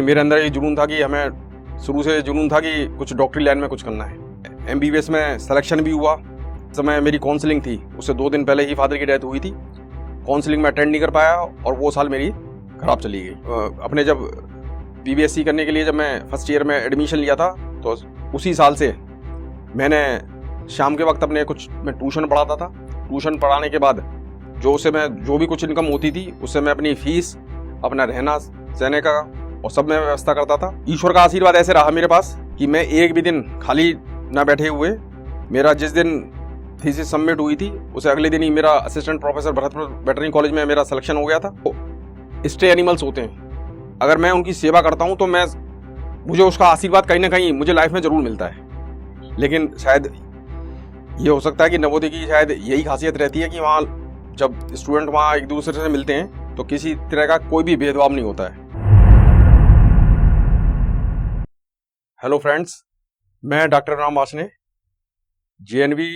मेरे अंदर ये जुनून था कि हमें शुरू से जुनून था कि कुछ डॉक्टरी लाइन में कुछ करना है। एमबीबीएस में सिलेक्शन भी हुआ। समय मेरी काउंसलिंग थी, उससे 2 दिन पहले ही फादर की डेथ हुई थी। काउंसलिंग में अटेंड नहीं कर पाया और वो साल मेरी खराब चली गई। अपने जब बीबीएससी करने के लिए जब मैं फर्स्ट ईयर में एडमिशन लिया था तो उसी साल से मैंने शाम के वक्त अपने मैं ट्यूशन पढ़ाता था। ट्यूशन पढ़ाने के बाद जो भी कुछ इनकम होती थी उससे मैं अपनी फीस, अपना रहना सहने का और सब में व्यवस्था करता था। ईश्वर का आशीर्वाद ऐसे रहा मेरे पास कि मैं एक भी दिन खाली ना बैठे हुए, मेरा जिस दिन थीसिस सबमिट हुई थी उसे अगले दिन ही मेरा assistant professor Bharatpur veterinary college में मेरा सिलेक्शन हो गया था। तो स्ट्रे एनिमल्स होते हैं, अगर मैं उनकी सेवा करता हूं तो मुझे उसका आशीर्वाद कहीं ना कहीं मुझे लाइफ में जरूर मिलता है। लेकिन शायद ये हो सकता है कि नवोदय की शायद यही खासियत रहती है कि वहाँ जब स्टूडेंट वहाँ एक दूसरे से मिलते हैं तो किसी तरह का कोई भी भेदभाव नहीं होता है। हेलो फ्रेंड्स, मैं doctor Ram Wasne, JNV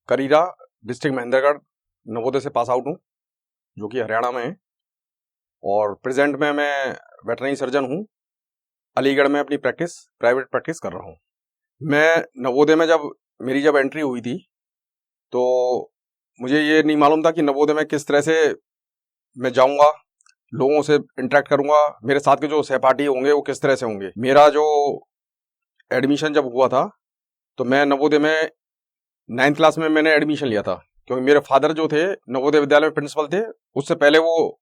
Karira, district Mahendragarh, Navodaya से पास आउट हूँ, जो कि हरियाणा में है। और प्रेजेंट में मैं वेटरनरी सर्जन हूँ। अलीगढ़ में अपनी प्राइवेट प्रैक्टिस कर रहा हूँ। मैं नवोदय में मेरी एंट्री हुई थी तो मुझे ये नहीं मालूम था कि नवोदय में किस तरह से मैं जाऊँगा, लोगों से इंटरेक्ट करूँगा, मेरे साथ के जो सहपाठी होंगे वो किस तरह से होंगे। मेरा जो एडमिशन जब हुआ था तो मैं नवोदय में 9th क्लास में मैंने एडमिशन लिया था, क्योंकि मेरे फादर जो थे नवोदय विद्यालय में प्रिंसिपल थे। उससे पहले वो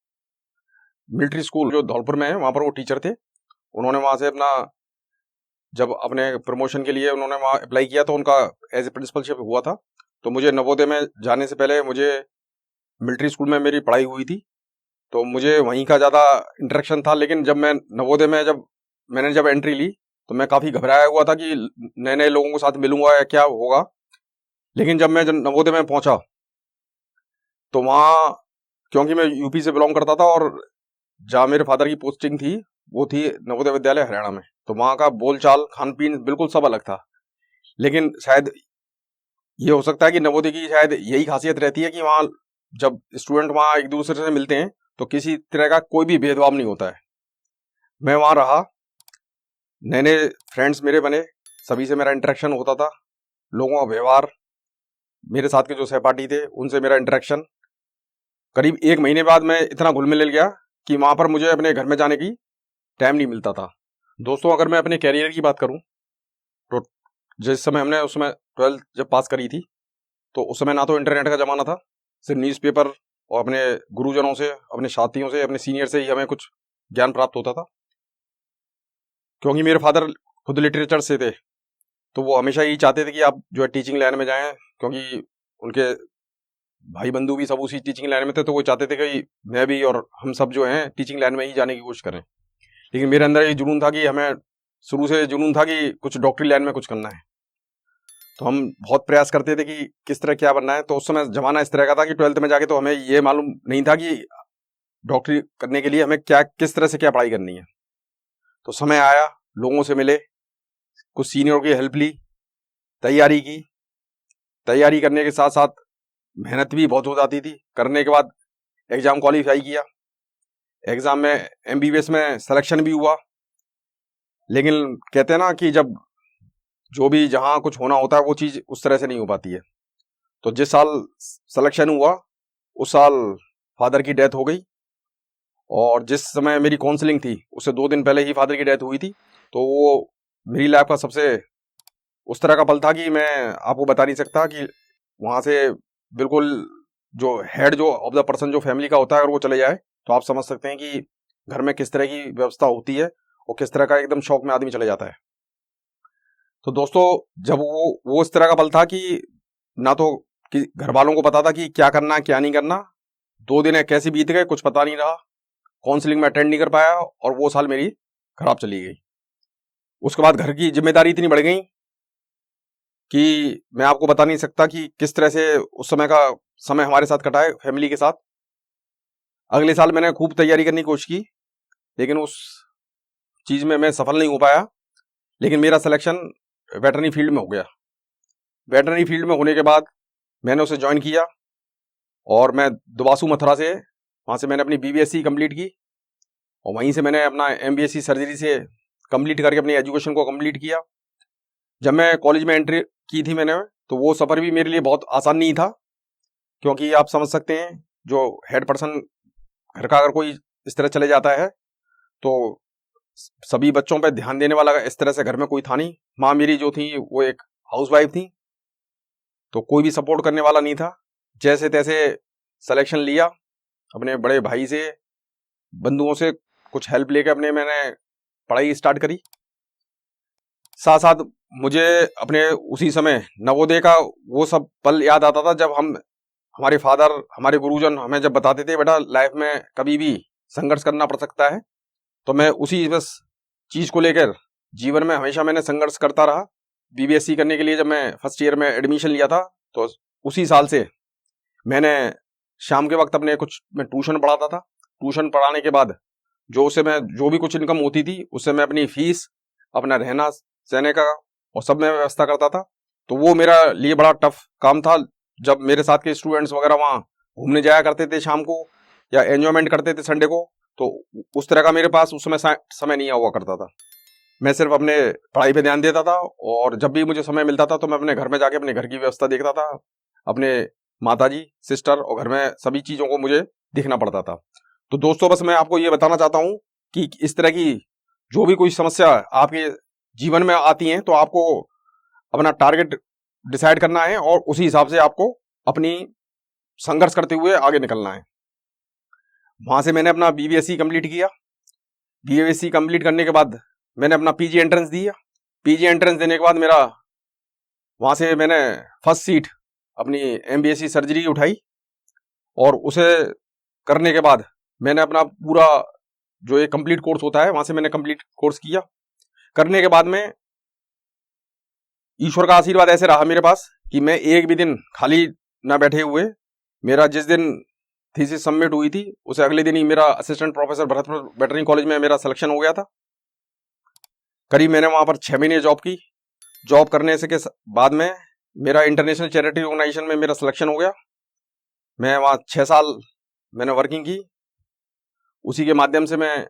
मिलिट्री स्कूल जो धौलपुर में है वहाँ पर वो टीचर थे। उन्होंने वहाँ से जब अपने प्रमोशन के लिए उन्होंने वहाँ अप्लाई किया तो उनका एज ए प्रिंसिपलशिप हुआ था। तो मुझे नवोदय में जाने से पहले मुझे मिलिट्री स्कूल में मेरी पढ़ाई हुई थी, तो मुझे वहीं का ज़्यादा इंटरेक्शन था। लेकिन जब मैं नवोदय में मैंने एंट्री ली तो मैं काफ़ी घबराया हुआ था कि नए नए लोगों के साथ मिलूंगा या क्या होगा। लेकिन जब मैं नवोदय में पहुंचा तो वहाँ, क्योंकि मैं यूपी से बिलोंग करता था और जहाँ मेरे फादर की पोस्टिंग थी वो थी नवोदय विद्यालय हरियाणा में, तो वहाँ का बोलचाल, खान पीन बिल्कुल सब अलग था। लेकिन शायद ये हो सकता है कि नवोदय की शायद यही खासियत रहती है कि वहाँ जब स्टूडेंट वहाँ एक दूसरे से मिलते हैं तो किसी तरह का कोई भी भेदभाव नहीं होता है। मैं वहाँ रहा, नए नए फ्रेंड्स मेरे बने, सभी से मेरा इंटरेक्शन होता था, लोगों का व्यवहार, मेरे साथ के जो सहपाठी थे उनसे मेरा इंटरेक्शन। करीब 1 महीने बाद मैं इतना घुल मिल गया कि वहाँ पर मुझे अपने घर में जाने की टाइम नहीं मिलता था। दोस्तों, अगर मैं अपने कैरियर की बात करूँ तो जिस समय हमने उसमें 12th जब पास करी थी तो उस समय ना तो इंटरनेट का ज़माना था, सिर्फ न्यूज़पेपर और अपने गुरुजनों से, अपने साथियों से, अपने सीनियर से ही हमें कुछ ज्ञान प्राप्त होता था। क्योंकि मेरे फादर खुद लिटरेचर से थे तो वो हमेशा यही चाहते थे कि आप टीचिंग लाइन में जाएं, क्योंकि उनके भाई बंधु भी सब उसी टीचिंग लाइन में थे, तो वो चाहते थे कि मैं भी और हम सब जो हैं टीचिंग लाइन में ही जाने की कोशिश करें। लेकिन मेरे अंदर ये जुनून था कि हमें शुरू से जुनून था कि कुछ डॉक्टरी लाइन में कुछ करना है। तो हम बहुत प्रयास करते थे कि किस तरह क्या बनना है। तो उस समय जमाना इस तरह का था कि 12th में जाके तो हमें ये मालूम नहीं था कि डॉक्टरी करने के लिए हमें किस तरह से क्या पढ़ाई करनी है। तो समय आया, लोगों से मिले, कुछ सीनियर की हेल्प ली, तैयारी की। तैयारी करने के साथ साथ मेहनत भी बहुत हो जाती थी। करने के बाद एग्जाम क्वालिफाई किया, एग्जाम में एमबीबीएस में सिलेक्शन भी हुआ। लेकिन कहते हैं ना कि जब जो भी जहां कुछ होना होता है वो चीज उस तरह से नहीं हो पाती है। तो जिस साल सिलेक्शन हुआ उस साल फादर की डेथ हो गई, और जिस समय मेरी काउंसलिंग थी उससे 2 दिन पहले ही फादर की डेथ हुई थी। तो वो मेरी लाइफ का सबसे उस तरह का पल था कि मैं आपको बता नहीं सकता कि वहां से बिल्कुल जो हेड जो ऑफ द पर्सन जो फैमिली का होता है अगर वो चले जाए तो आप समझ सकते हैं कि घर में किस तरह की व्यवस्था होती है और किस तरह का एकदम शौक में आदमी चले जाता है। तो दोस्तों, जब वो इस तरह का पल था कि ना तो कि घर वालों को पता था कि क्या करना क्या नहीं करना। 2 दिन कैसे बीत गए कुछ पता नहीं रहा। काउंसलिंग में अटेंड नहीं कर पाया और वो साल मेरी खराब चली गई। उसके बाद घर की जिम्मेदारी इतनी बढ़ गई कि मैं आपको बता नहीं सकता कि किस तरह से उस समय हमारे साथ कटा है फैमिली के साथ। अगले साल मैंने खूब तैयारी करने की कोशिश की, लेकिन उस चीज में मैं सफल नहीं हो पाया। लेकिन मेरा सिलेक्शन वेटरनरी फील्ड में हो गया। वेटरनरी फील्ड में होने के बाद मैंने उसे ज्वाइन किया और मैं दुबासू मथुरा से वहाँ से मैंने अपनी बीबीएससी कंप्लीट की और वहीं से मैंने अपना MBSc सर्जरी से कंप्लीट करके अपनी एजुकेशन को कंप्लीट किया। जब मैं कॉलेज में एंट्री की थी मैंने, तो वो सफ़र भी मेरे लिए बहुत आसान नहीं था, क्योंकि आप समझ सकते हैं जो हेड पर्सन घर का अगर कोई इस तरह चले जाता है तो सभी बच्चों पर ध्यान देने वाला इस तरह से घर में कोई था नहीं। माँ मेरी जो थी वो एक हाउसवाइफ थी, तो कोई भी सपोर्ट करने वाला नहीं था। जैसे तैसे सिलेक्शन लिया, अपने बड़े भाई से, बंधुओं से कुछ हेल्प लेके मैंने पढ़ाई स्टार्ट करी। साथ साथ मुझे अपने उसी समय नवोदय का वो सब पल याद आता था जब हमारे फादर, हमारे गुरुजन हमें जब बताते थे बेटा लाइफ में कभी भी संघर्ष करना पड़ सकता है, तो मैं उसी बस चीज़ को लेकर जीवन में हमेशा मैंने संघर्ष करता रहा। BBSc करने के लिए जब मैं फर्स्ट ईयर में एडमिशन लिया था, तो उसी साल से मैंने शाम के वक्त मैं ट्यूशन पढ़ाता था। ट्यूशन पढ़ाने के बाद जो भी कुछ इनकम होती थी उससे मैं अपनी फीस, अपना रहना सहने का और सब में व्यवस्था करता था। तो वो मेरा लिए बड़ा टफ काम था। जब मेरे साथ के स्टूडेंट्स वगैरह वहाँ घूमने जाया करते थे शाम को, या एंजॉयमेंट करते थे संडे को, तो उस तरह का मेरे पास उस समय समय नहीं हुआ करता था। मैं सिर्फ अपने पढ़ाई पे ध्यान देता था, और जब भी मुझे समय मिलता था तो मैं अपने घर में जाके अपने घर की व्यवस्था देखता था, अपने माताजी, सिस्टर और घर में सभी चीज़ों को मुझे देखना पड़ता था। तो दोस्तों, बस मैं आपको ये बताना चाहता हूँ कि इस तरह की जो भी कोई समस्या आपके जीवन में आती हैं, तो आपको अपना टारगेट डिसाइड करना है और उसी हिसाब से आपको अपनी संघर्ष करते हुए आगे निकलना है। वहाँ से मैंने अपना BBSc कंप्लीट किया। BBSc कंप्लीट करने के बाद मैंने अपना PG एंट्रेंस दिया। PG एंट्रेंस देने के बाद मेरा वहाँ से मैंने फर्स्ट सीट अपनी MBSc सर्जरी की उठाई, और उसे करने के बाद मैंने अपना पूरा जो एक कंप्लीट कोर्स होता है वहाँ से मैंने कंप्लीट कोर्स किया। करने के बाद में ईश्वर का आशीर्वाद ऐसे रहा मेरे पास कि मैं एक भी दिन खाली ना बैठे हुए, मेरा जिस दिन थीसिस सबमिट हुई थी उसे अगले दिन ही मेरा assistant professor Bharatpur veterinary college में मेरा सिलेक्शन हो गया था। करीब मैंने वहाँ पर 6 महीने जॉब की। जॉब करने से के बाद में मेरा इंटरनेशनल चैरिटी ऑर्गेनाइजेशन में मेरा सिलेक्शन हो गया। मैं वहाँ 6 साल मैंने वर्किंग की। उसी के माध्यम से मैं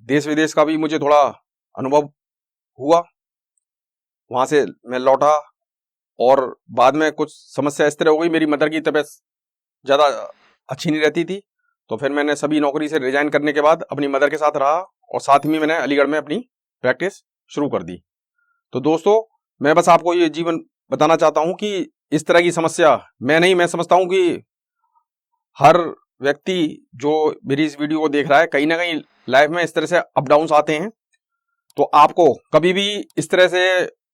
देश विदेश का भी मुझे थोड़ा अनुभव हुआ। वहाँ से मैं लौटा, और बाद में कुछ समस्या इस तरह हो गई, मेरी मदर की तबीयत ज़्यादा अच्छी नहीं रहती थी, तो फिर मैंने सभी नौकरी से रिजाइन करने के बाद अपनी मदर के साथ रहा, और साथ ही मैंने अलीगढ़ में अपनी प्रैक्टिस शुरू कर दी। तो दोस्तों, मैं बस आपको ये जीवन बताना चाहता हूँ कि इस तरह की समस्या मैं समझता हूँ कि हर व्यक्ति जो मेरी इस वीडियो को देख रहा है, कहीं ना कहीं लाइफ में इस तरह से अप डाउन्स आते हैं। तो आपको कभी भी इस तरह से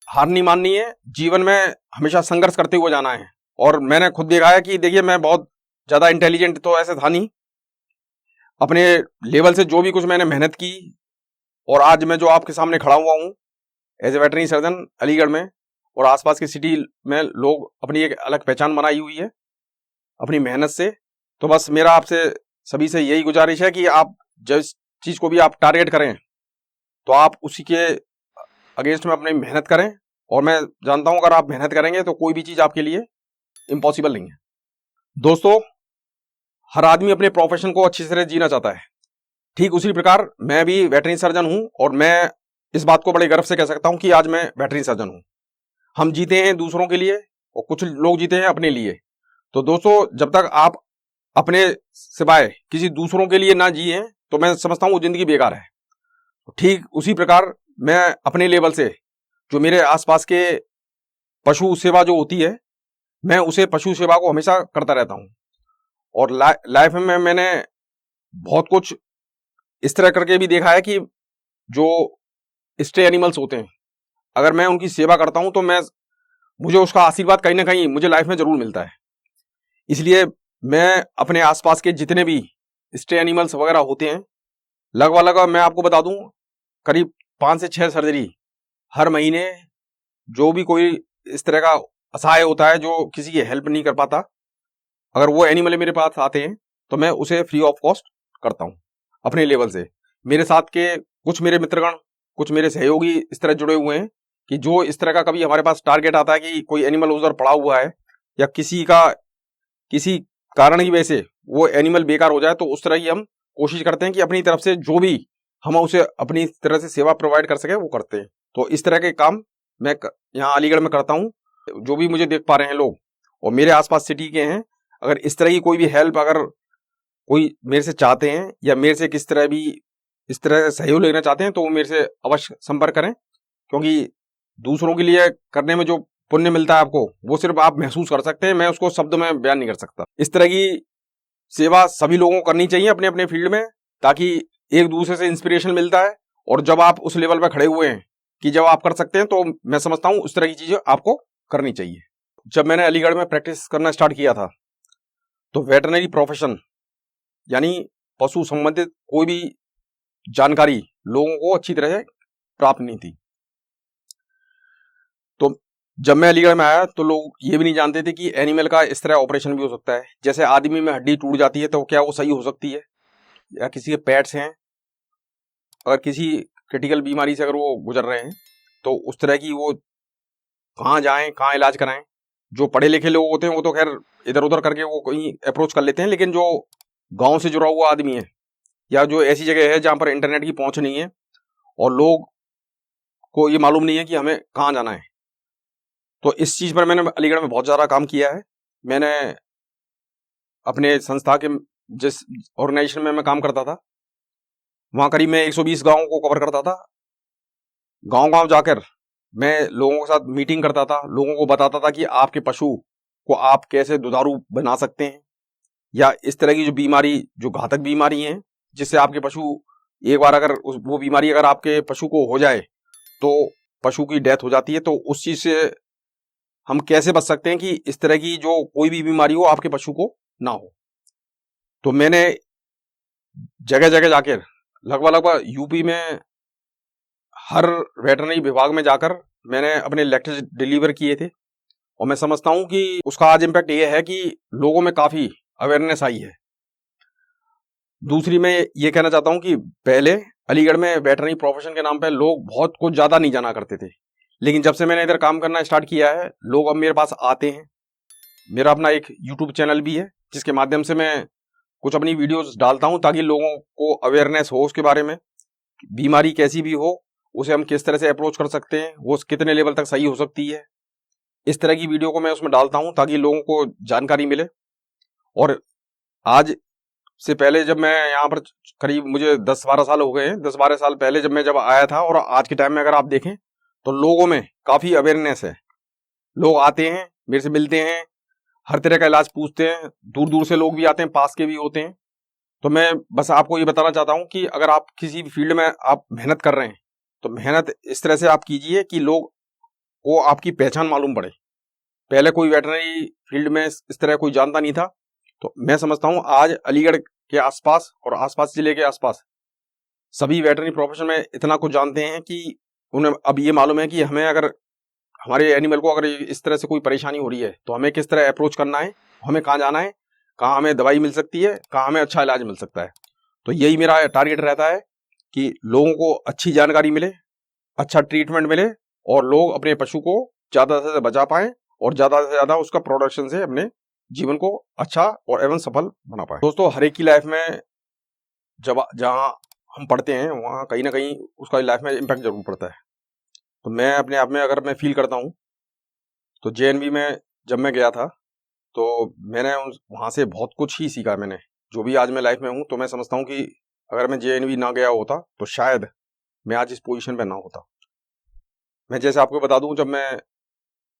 हार नहीं माननी है, जीवन में हमेशा संघर्ष करते हुए जाना है। और मैंने खुद देखा है कि देखिए, मैं बहुत ज़्यादा इंटेलिजेंट तो ऐसे था नहीं, अपने लेवल से जो भी कुछ मैंने मेहनत की, और आज मैं जो आपके सामने खड़ा हुआ हूँ as a veterinary surgeon Aligarh में, और आसपास की सिटी में लोग अपनी एक अलग पहचान बनाई हुई है अपनी मेहनत से। तो बस मेरा आपसे सभी से यही गुजारिश है कि आप जिस चीज़ को भी आप टारगेट करें, तो आप उसी के अगेंस्ट में अपनी मेहनत करें। और मैं जानता हूं अगर आप मेहनत करेंगे तो कोई भी चीज़ आपके लिए इम्पॉसिबल नहीं है। दोस्तों, हर आदमी अपने प्रोफेशन को अच्छी तरह जीना चाहता है। ठीक उसी प्रकार मैं भी वेटरनरी सर्जन हूं, और मैं इस बात को बड़े गर्व से कह सकता हूं कि आज मैं वेटरनरी सर्जन हूं। हम जीते हैं दूसरों के लिए, और कुछ लोग जीते हैं अपने लिए। तो दोस्तों, जब तक आप अपने सिवाय किसी दूसरों के लिए ना जिए, तो मैं समझता हूं वो जिंदगी बेकार है। ठीक उसी प्रकार मैं अपने लेवल से जो मेरे आसपास के पशु सेवा जो होती है, मैं उसे पशु सेवा को हमेशा करता रहता हूं। और लाइफ में मैंने बहुत कुछ इस तरह करके भी देखा है कि जो स्ट्रे एनिमल्स होते हैं, अगर मैं उनकी सेवा करता हूं तो मुझे उसका आशीर्वाद कहीं ना कहीं मुझे लाइफ में जरूर मिलता है। इसलिए मैं अपने आसपास के जितने भी स्ट्रे एनिमल्स वगैरह होते हैं, लगभग मैं आपको बता दूं, करीब 5 से 6 सर्जरी हर महीने। जो भी कोई इस तरह का असहाय होता है जो किसी की हेल्प नहीं कर पाता, अगर वो एनिमल मेरे पास आते हैं तो मैं उसे फ्री ऑफ कॉस्ट करता हूँ अपने लेवल से। मेरे साथ के कुछ मेरे मित्रगण, कुछ मेरे सहयोगी इस तरह जुड़े हुए हैं कि जो इस तरह का कभी हमारे पास टारगेट आता है कि कोई एनिमल उधर पड़ा हुआ है, या किसी कारण की वजह से वो एनिमल बेकार हो जाए, तो उस तरह की हम कोशिश करते हैं कि अपनी तरफ से जो भी हम उसे अपनी तरह से सेवा प्रोवाइड कर सके वो करते हैं। तो इस तरह के काम मैं यहाँ अलीगढ़ में करता हूँ। जो भी मुझे देख पा रहे हैं लोग और मेरे आसपास सिटी के हैं, अगर इस तरह की कोई भी हेल्प अगर कोई मेरे से चाहते हैं या मेरे से किस तरह भी इस तरह से सहयोग लेना चाहते हैं तो वो मेरे से अवश्य संपर्क करें, क्योंकि दूसरों के लिए करने में जो पुण्य मिलता है आपको, वो सिर्फ आप महसूस कर सकते हैं, मैं उसको शब्द में बयान नहीं कर सकता। इस तरह की सेवा सभी लोगों को करनी चाहिए अपने अपने फील्ड में, ताकि एक दूसरे से इंस्पिरेशन मिलता है। और जब आप उस लेवल पर खड़े हुए हैं कि जब आप कर सकते हैं, तो मैं समझता हूं उस तरह की चीजें आपको करनी चाहिए। जब मैंने अलीगढ़ में प्रैक्टिस करना स्टार्ट किया था तो वेटरनरी प्रोफेशन यानी पशु संबंधित कोई भी जानकारी लोगों को अच्छी तरह से प्राप्त नहीं थी। तो जब मैं अलीगढ़ में आया तो लोग ये भी नहीं जानते थे कि एनिमल का इस तरह ऑपरेशन भी हो सकता है। जैसे आदमी में हड्डी टूट जाती है तो क्या वो सही हो सकती है, या किसी के पेट्स हैं अगर किसी क्रिटिकल बीमारी से अगर वो गुजर रहे हैं तो उस तरह की वो कहाँ जाएं, कहाँ इलाज कराएं। जो पढ़े लिखे लोग होते हैं वो तो खैर इधर उधर करके वो कहीं अप्रोच कर लेते हैं, लेकिन जो गांव से जुड़ा हुआ आदमी है या जो ऐसी जगह है जहां पर इंटरनेट की पहुंच नहीं है और लोग को ये मालूम नहीं है कि हमें कहाँ जाना है, तो इस चीज पर मैंने अलीगढ़ में बहुत ज्यादा काम किया है। मैंने अपने संस्था के जिस ऑर्गेनाइजेशन में मैं काम करता था वहां करीब मैं 120 गांवों को कवर करता था। गांव गांव जाकर मैं लोगों के साथ मीटिंग करता था, लोगों को बताता था कि आपके पशु को आप कैसे दुधारू बना सकते हैं, या इस तरह की जो बीमारी, जो घातक बीमारी है जिससे आपके पशु एक बार अगर वो बीमारी अगर आपके पशु को हो जाए तो पशु की डेथ हो जाती है, तो उस चीज से हम कैसे बच सकते हैं कि इस तरह की जो कोई भी बीमारी हो आपके पशु को ना हो। तो मैंने जगह जगह जाकर लगभग यूपी में हर वेटरनरी विभाग में जाकर मैंने अपने लेक्चर डिलीवर किए थे, और मैं समझता हूं कि उसका आज इम्पैक्ट ये है कि लोगों में काफी अवेयरनेस आई है। दूसरी मैं ये कहना चाहता हूं कि पहले अलीगढ़ में वेटरनरी प्रोफेशन के नाम पे लोग बहुत कुछ ज्यादा नहीं जाना करते थे, लेकिन जब से मैंने इधर काम करना स्टार्ट किया है लोग अब मेरे पास आते हैं। मेरा अपना एक यूट्यूब चैनल भी है जिसके माध्यम से मैं कुछ अपनी वीडियोस डालता हूं ताकि लोगों को अवेयरनेस हो उसके बारे में, बीमारी कैसी भी हो उसे हम किस तरह से अप्रोच कर सकते हैं, वो कितने लेवल तक सही हो सकती है। इस तरह की वीडियो को मैं उसमें डालता हूं ताकि लोगों को जानकारी मिले। और आज से पहले जब मैं यहाँ पर करीब मुझे 10-12 साल हो गए हैं, 10-12 साल पहले जब आया था और आज के टाइम में अगर आप देखें तो लोगों में काफी अवेयरनेस है। लोग आते हैं, मेरे से मिलते हैं, हर तरह का इलाज पूछते हैं, दूर दूर से लोग भी आते हैं, पास के भी होते हैं। तो मैं बस आपको ये बताना चाहता हूं कि अगर आप किसी भी फील्ड में आप मेहनत कर रहे हैं तो मेहनत इस तरह से आप कीजिए कि लोग को आपकी पहचान मालूम पड़े। पहले कोई वेटरनरी फील्ड में इस तरह कोई जानता नहीं था, तो मैं समझता हूं आज अलीगढ़ के आसपास और आसपास जिले के आसपास सभी वेटरनरी प्रोफेशन में इतना कुछ जानते हैं कि उन्हें अब ये मालूम है कि हमें अगर हमारे एनिमल को अगर इस तरह से कोई परेशानी हो रही है तो हमें किस तरह अप्रोच करना है, हमें कहाँ जाना है, कहाँ हमें दवाई मिल सकती है, कहाँ हमें अच्छा इलाज मिल सकता है। तो यही मेरा टारगेट रहता है कि लोगों को अच्छी जानकारी मिले, अच्छा ट्रीटमेंट मिले और लोग अपने पशु को ज्यादा से ज्यादा बचा पाएं और ज्यादा से ज्यादा उसका प्रोडक्शन से अपने जीवन को अच्छा और एवं सफल बना पाए। दोस्तों, हर एक की लाइफ में जब जहाँ हम पढ़ते हैं वहाँ कहीं ना कहीं उसका लाइफ में इम्पैक्ट जरूर पड़ता है। तो मैं अपने आप में अगर मैं फील करता हूँ तो जेएनवी में जब मैं गया था तो मैंने वहाँ से बहुत कुछ ही सीखा। मैंने जो भी आज मैं लाइफ में हूँ तो मैं समझता हूँ कि अगर मैं जेएनवी ना गया होता तो शायद मैं आज इस पोजीशन पे ना होता। मैं जैसे आपको बता दूं, जब मैं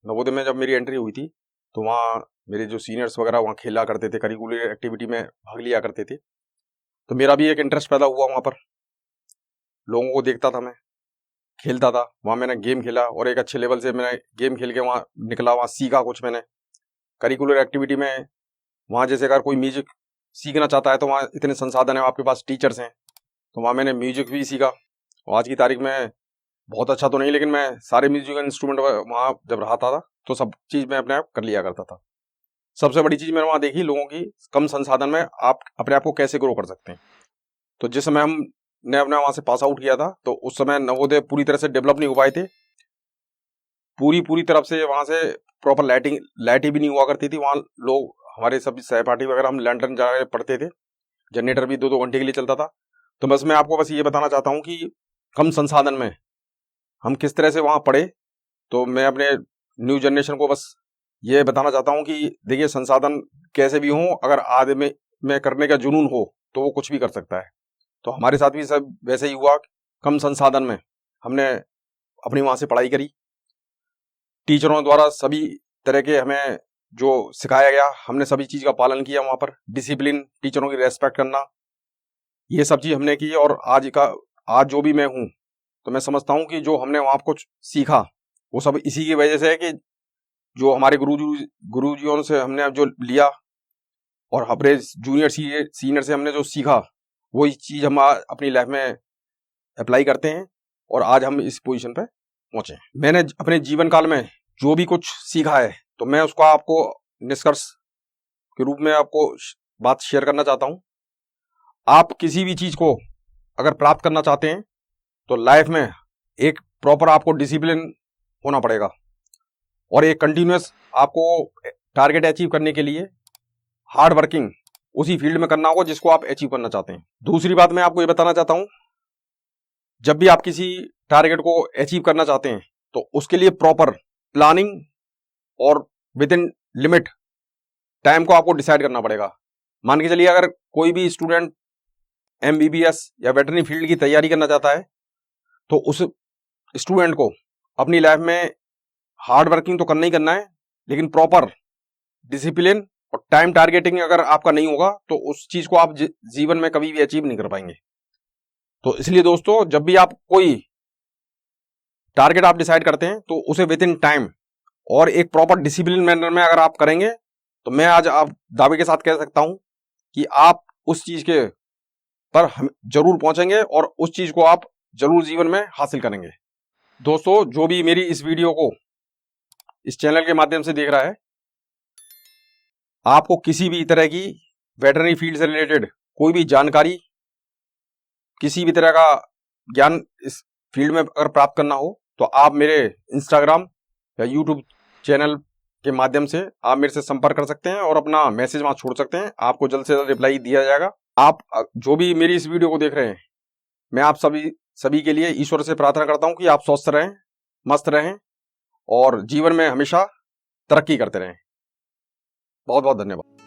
नवोदय में जब मेरी एंट्री हुई थी तो वहाँ मेरे जो सीनियर्स वगैरह वहाँ खेला करते थे, करिकुलर एक्टिविटी में भाग लिया करते थे, तो मेरा भी एक इंटरेस्ट पैदा हुआ। वहाँ पर लोगों को देखता था, मैं खेलता था, वहाँ मैंने गेम खेला और एक अच्छे लेवल से मैंने गेम खेल के वहाँ निकला, वहाँ सीखा कुछ मैंने करिकुलर एक्टिविटी में। वहाँ जैसे अगर कोई म्यूजिक सीखना चाहता है तो वहाँ इतने संसाधन है, आपके पास टीचर्स हैं, तो वहाँ मैंने म्यूजिक भी सीखा। और आज की तारीख में बहुत अच्छा तो नहीं, लेकिन मैं सारे म्यूजिकल इंस्ट्रूमेंट वहाँ जब रहा था तो सब चीज़ मैं अपने आप कर लिया करता था। सबसे बड़ी चीज़ मैंने वहाँ देखी लोगों की कम संसाधन में आप अपने आप को कैसे ग्रो कर सकते हैं। तो जिस समय हमने अपने वहाँ से पास आउट किया था तो उस समय नवोदय पूरी तरह से डेवलप नहीं हो पाए थे। पूरी तरफ से वहाँ से प्रॉपर लाइटें भी नहीं हुआ करती थी। वहाँ लोग हमारे सभी सहपाठी वगैरह हम लैंटर्न जा पढ़ते थे, जनरेटर भी 2-2 घंटे के लिए चलता था। तो बस मैं आपको बस ये बताना चाहता हूँ कि कम संसाधन में हम किस तरह से वहाँ पढ़े। तो मैं अपने न्यू जनरेशन को बस ये बताना चाहता हूँ कि देखिए, संसाधन कैसे भी हों, अगर आदमी में करने का जुनून हो तो वो कुछ भी कर सकता है। तो हमारे साथ भी सब वैसे ही हुआ। कम संसाधन में हमने अपनी वहाँ से पढ़ाई करी। टीचरों द्वारा सभी तरह के हमें जो सिखाया गया, हमने सभी चीज़ का पालन किया। वहाँ पर डिसिप्लिन, टीचरों की रेस्पेक्ट करना, ये सब चीज़ हमने की। और आज जो भी मैं हूँ, तो मैं समझता हूँ कि जो हमने वहाँ कुछ सीखा वो सब इसी की वजह से है कि जो हमारे गुरुजियों से हमने जो लिया और अपने जूनियर सीनियर से हमने जो सीखा, वही चीज़ हम अपनी लाइफ में अप्लाई करते हैं और आज हम इस पोजीशन पे पहुंचे। मैंने अपने जीवन काल में जो भी कुछ सीखा है, तो मैं उसको आपको निष्कर्ष के रूप में आपको बात शेयर करना चाहता हूं। आप किसी भी चीज़ को अगर प्राप्त करना चाहते हैं तो लाइफ में एक प्रॉपर आपको डिसिप्लिन होना पड़ेगा और एक कंटिन्यूअस आपको टारगेट अचीव करने के लिए हार्ड वर्किंग उसी फील्ड में करना होगा जिसको आप अचीव करना चाहते हैं। दूसरी बात मैं आपको ये बताना चाहता हूं, जब भी आप किसी टारगेट को अचीव करना चाहते हैं तो उसके लिए प्रॉपर प्लानिंग और विद इन लिमिट टाइम को आपको डिसाइड करना पड़ेगा। मान के चलिए, अगर कोई भी स्टूडेंट MBBS या वेटरनरी फील्ड की तैयारी करना चाहता है तो उस स्टूडेंट को अपनी लाइफ में हार्ड वर्किंग तो करना ही करना है, लेकिन प्रॉपर डिसिप्लिन और टाइम टारगेटिंग अगर आपका नहीं होगा तो उस चीज को आप जीवन में कभी भी अचीव नहीं कर पाएंगे। तो इसलिए दोस्तों, जब भी आप कोई टारगेट आप डिसाइड करते हैं तो उसे विद इन टाइम और एक प्रॉपर डिसिप्लिन मैनर में अगर आप करेंगे तो मैं आज आप दावे के साथ कह सकता हूं कि आप उस चीज के पर हम जरूर पहुंचेंगे और उस चीज को आप जरूर जीवन में हासिल करेंगे। दोस्तों, जो भी मेरी इस वीडियो को इस चैनल के माध्यम से देख रहा है, आपको किसी भी तरह की वेटरनरी फील्ड से रिलेटेड कोई भी जानकारी, किसी भी तरह का ज्ञान इस फील्ड में अगर प्राप्त करना हो तो आप मेरे इंस्टाग्राम या यूट्यूब चैनल के माध्यम से आप मेरे से संपर्क कर सकते हैं और अपना मैसेज वहां छोड़ सकते हैं। आपको जल्द से जल्द रिप्लाई दिया जाएगा। आप जो भी मेरी इस वीडियो को देख रहे हैं, मैं आप सभी के लिए ईश्वर से प्रार्थना करता हूं कि आप स्वस्थ रहें, मस्त रहें और जीवन में हमेशा तरक्की करते रहें। बहुत बहुत धन्यवाद।